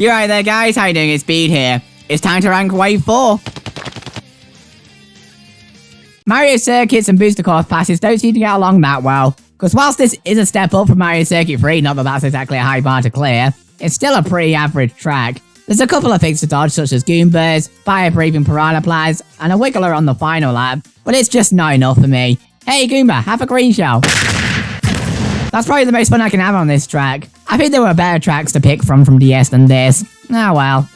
You right there, guys? How you doing? It's Speed here. It's time to rank Wave 4. Mario Circuits and Booster Course passes don't seem to get along that well, because whilst this is a step up from Mario Circuit 3, not that that's exactly a high bar to clear, it's still a pretty average track. There's a couple of things to dodge, such as Goombas, fire-breathing Piranha and a Wiggler on the final lap, but it's just not enough for me. Hey Goomba, have a green shell. That's probably the most fun I can have on this track. I think there were better tracks to pick from DS than this. Ah well.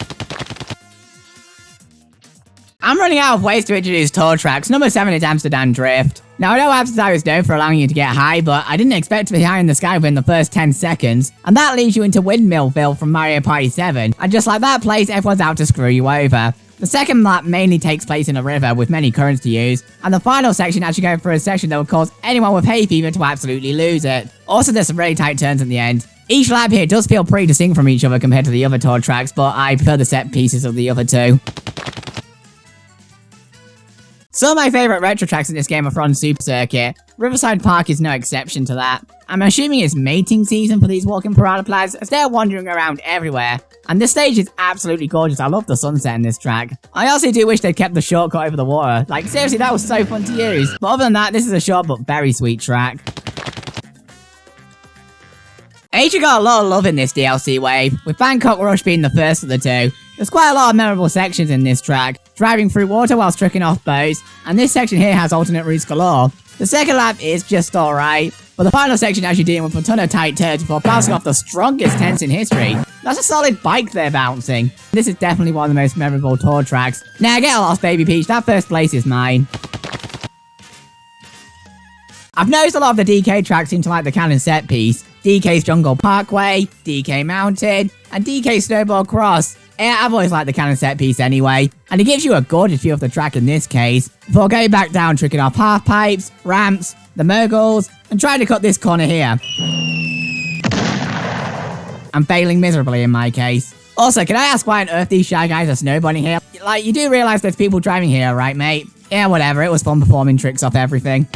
I'm running out of ways to introduce tour tracks. Number 7 is Amsterdam Drift. Now I know Amsterdam is known for allowing you to get high, but I didn't expect to be high in the sky within the first 10 seconds. And that leads you into Windmillville from Mario Party 7. And just like that place, everyone's out to screw you over. The second lap mainly takes place in a river with many currents to use, and the final section actually going for a section that would cause anyone with hay fever to absolutely lose it. Also, there's some really tight turns at the end. Each lap here does feel pretty distinct from each other compared to the other tour tracks, but I prefer the set pieces of the other two. Some of my favourite retro tracks in this game are from Super Circuit. Riverside Park is no exception to that. I'm assuming it's mating season for these walking Piranha as they're wandering around everywhere. And this stage is absolutely gorgeous. I love the sunset in this track. I also do wish they'd kept the shortcut over the water. Like, seriously, that was so fun to use. But other than that, this is a short but very sweet track. Asia got a lot of love in this DLC wave, with Bangkok Rush being the first of the two. There's quite a lot of memorable sections in this track, driving through water whilst tricking off boats, and this section here has alternate routes galore. The second lap is just alright, but the final section has you dealing with a ton of tight turns before bouncing off the strongest tents in history. That's a solid bike they're bouncing. This is definitely one of the most memorable tour tracks. Now get lost, Baby Peach, that first place is mine. I've noticed a lot of the DK tracks seem to like the canon set piece. DK's Jungle Parkway, DK Mountain, and DK Snowball Cross. Yeah, I've always liked the canon set piece anyway, and it gives you a gorgeous view of the track in this case, before going back down tricking off half pipes, ramps, the moguls, and trying to cut this corner here. I'm failing miserably in my case. Also, can I ask why on earth these Shy Guys are snowboarding here? Like, you do realise there's people driving here, right mate? Yeah, whatever, it was fun performing tricks off everything.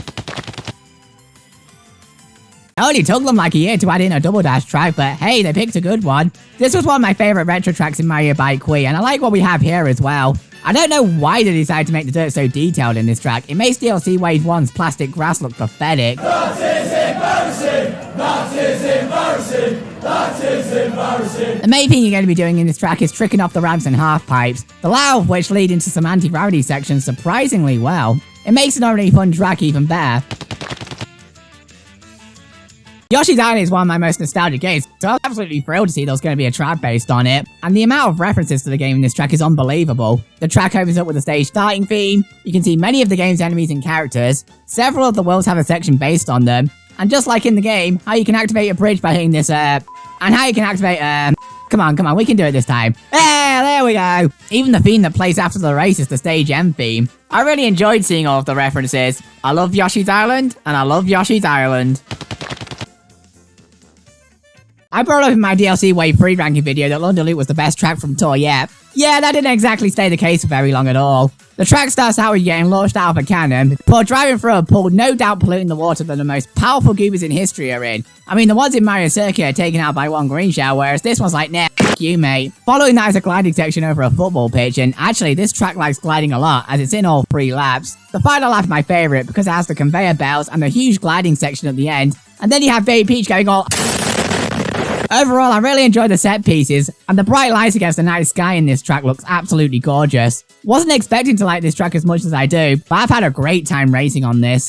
It only took them like a year to add in a double dash track, but hey, they picked a good one. This was one of my favourite retro tracks in Mario Bike Wii, and I like what we have here as well. I don't know why they decided to make the dirt so detailed in this track. It makes DLC Wave 1's plastic grass look pathetic. That is embarrassing! That is embarrassing! That is embarrassing! The main thing you're going to be doing in this track is tricking off the ramps and half pipes, the latter of which lead into some anti-gravity sections surprisingly well. It makes an already fun track even better. Yoshi's Island is one of my most nostalgic games, so I was absolutely thrilled to see there was going to be a track based on it, and the amount of references to the game in this track is unbelievable. The track opens up with the stage starting theme, you can see many of the game's enemies and characters, several of the worlds have a section based on them, and just like in the game, how you can activate a bridge by hitting this, and how you can activate, come on, we can do it this time. There we go! Even the theme that plays after the race is the stage end theme. I really enjoyed seeing all of the references. I love Yoshi's Island, and I love Yoshi's Island. I brought up in my DLC Wave 3 ranking video that London Loop was the best track from tour yet. Yeah, that didn't exactly stay the case for very long at all. The track starts out with you getting launched out of a cannon, before driving through a pool no doubt polluting the water that the most powerful Goombas in history are in. I mean, the ones in Mario Circuit are taken out by one green shell, whereas this one's like, nah, f*** you mate. Following that is a gliding section over a football pitch, and actually this track likes gliding a lot, as it's in all 3 laps. The final lap is my favourite, because it has the conveyor belts and the huge gliding section at the end, and then you have Baby Peach going all... Overall, I really enjoyed the set pieces, and the bright lights against the night sky in this track looks absolutely gorgeous. Wasn't expecting to like this track as much as I do, but I've had a great time racing on this.